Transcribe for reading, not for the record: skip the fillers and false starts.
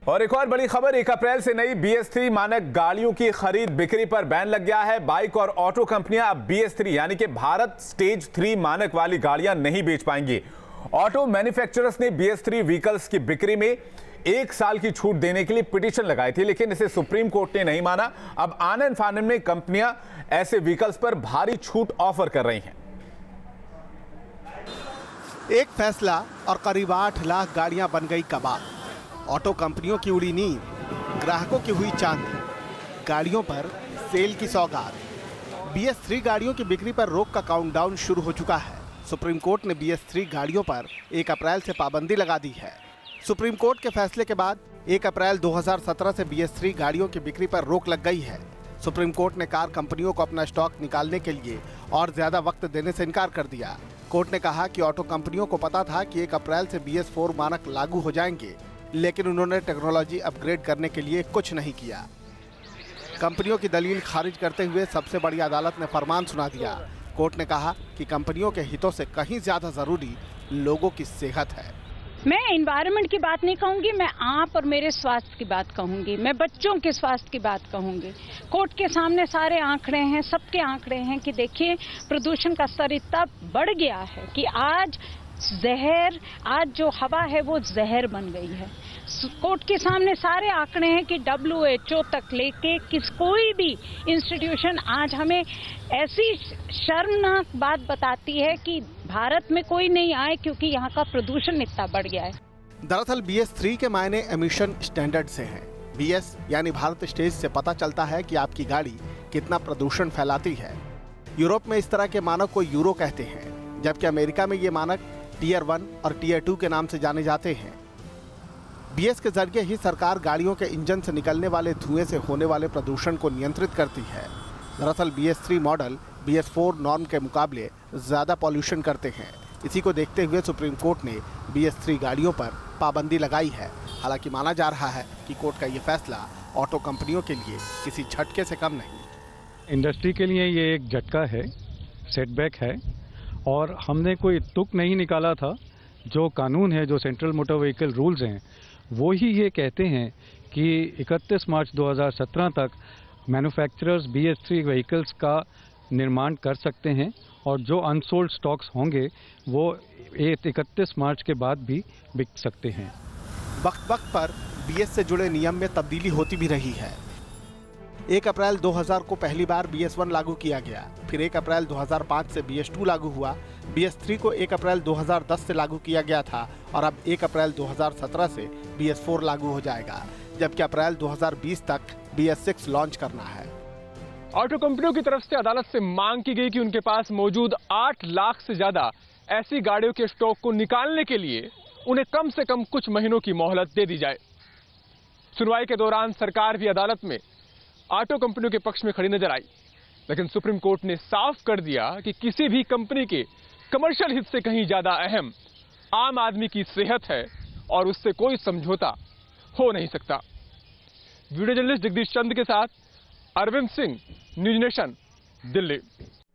और एक और बड़ी खबर, 1 अप्रैल से नई BS3 मानक गाड़ियों की खरीद बिक्री पर बैन लग गया है। बाइक और ऑटो कंपनियां अब BS3 यानी कि भारत स्टेज 3 मानक वाली गाड़ियां नहीं बेच पाएंगी। ऑटो मैन्युफैक्चरर्स ने BS3 व्हीकल्स की बिक्री में 1 साल की छूट देने के लिए पिटीशन लगाई थी, लेकिन इसे सुप्रीम कोर्ट ने नहीं माना। अब आनन फानन में कंपनियां ऐसे व्हीकल्स पर भारी छूट ऑफर कर रही हैं। एक फैसला और करीब 8 लाख गाड़ियां बन गई कबाब। ऑटो कंपनियों की उड़ी नींद, ग्राहकों की हुई चांदी, गाड़ियों पर सेल की सौगात। BS3 गाड़ियों की बिक्री पर रोक का काउंटडाउन शुरू हो चुका है। सुप्रीम कोर्ट ने BS3 गाड़ियों पर 1 अप्रैल से पाबंदी लगा दी है। सुप्रीम कोर्ट के फैसले के बाद 1 अप्रैल 2017 से BS3 गाड़ियों की बिक्री पर रोक लग गई है। सुप्रीम कोर्ट ने कार कंपनियों को अपना स्टॉक निकालने के लिए और ज्यादा वक्त देने से इनकार कर दिया। कोर्ट ने कहा कि ऑटो कंपनियों को पता था कि 1 अप्रैल से BS4 मानक लागू हो जाएंगे, लेकिन उन्होंने टेक्नोलॉजी अपग्रेड करने के लिए कुछ नहीं किया। कंपनियों की दलील खारिज करते हुए सबसे बड़ी अदालत ने फरमान सुना दिया। कोर्ट ने कहा कि कंपनियों के हितों से कहीं ज्यादा जरूरी लोगों की सेहत है। मैं एनवायरनमेंट की बात नहीं कहूंगी, मैं आप और मेरे स्वास्थ्य की बात कहूंगी, मैं बच्चों के स्वास्थ्य की बात कहूंगी। कोर्ट के सामने सारे आंकड़े हैं, सबके आंकड़े हैं कि देखिए प्रदूषण का स्तर इतना बढ़ गया है कि आज जो हवा है वो जहर बन गई है। कोर्ट के सामने सारे आंकड़े हैं कि WHO तक लेके कोई भी इंस्टीट्यूशन आज हमें ऐसी शर्मनाक बात बताती है कि भारत में कोई नहीं आए क्योंकि यहाँ का प्रदूषण इतना बढ़ गया है। दरअसल BS3 के मायने एमिशन स्टैंडर्ड से हैं। BS यानी भारत स्टेज से पता चलता है कि आपकी गाड़ी कितना प्रदूषण फैलाती है। यूरोप में इस तरह के मानक को यूरो कहते हैं, जबकि अमेरिका में ये मानक टियर 1 और टियर 2 के नाम से जाने जाते हैं। BS के जरिए ही सरकार गाड़ियों के इंजन से निकलने वाले धुएं से होने वाले प्रदूषण को नियंत्रित करती है। दरअसल BS3 मॉडल BS4 नॉर्म के मुकाबले ज्यादा पॉल्यूशन करते हैं। इसी को देखते हुए सुप्रीम कोर्ट ने BS3 गाड़ियों पर पाबंदी लगाई है। हालांकि माना जा रहा है कि कोर्ट का ये फैसला ऑटो कंपनियों के लिए किसी झटके से कम नहीं। इंडस्ट्री के लिए ये एक झटका है, सेटबैक है, और हमने कोई तुक नहीं निकाला था। जो कानून है, जो सेंट्रल मोटर व्हीकल रूल्स हैं, वो ही ये कहते हैं कि 31 मार्च 2017 तक मैन्युफैक्चरर्स BS3 व्हीकल्स का निर्माण कर सकते हैं और जो अनसोल्ड स्टॉक्स होंगे वो 31 मार्च के बाद भी बिक सकते हैं। वक्त वक्त पर BS से जुड़े नियम में तब्दीली होती भी रही है। 1 अप्रैल 2000 को पहली बार BS1 लागू किया गया, फिर 1 अप्रैल 2005 से BS2 लागू हुआ। BS3 को 1 अप्रैल 2010 से लागू किया गया था और अब 1 अप्रैल 2017 से BS4 लागू हो जाएगा, जबकि अप्रैल 2020 तक BS6 लॉन्च करना है। ऑटो कंपनियों की तरफ से अदालत से मांग की गई कि उनके पास मौजूद 8 लाख से ज्यादा ऐसी गाड़ियों के स्टॉक को निकालने के लिए उन्हें कम से कम कुछ महीनों की मोहलत दे दी जाए। सुनवाई के दौरान सरकार भी अदालत में ऑटो कंपनियों के पक्ष में खड़ी नजर आई, लेकिन सुप्रीम कोर्ट ने साफ कर दिया कि किसी भी कंपनी के कमर्शियल हित से कहीं ज्यादा अहम आम आदमी की सेहत है और उससे कोई समझौता हो नहीं सकता। वीडियो जर्नलिस्ट जगदीश चंद के साथ अरविंद सिंह, न्यूज नेशन, दिल्ली।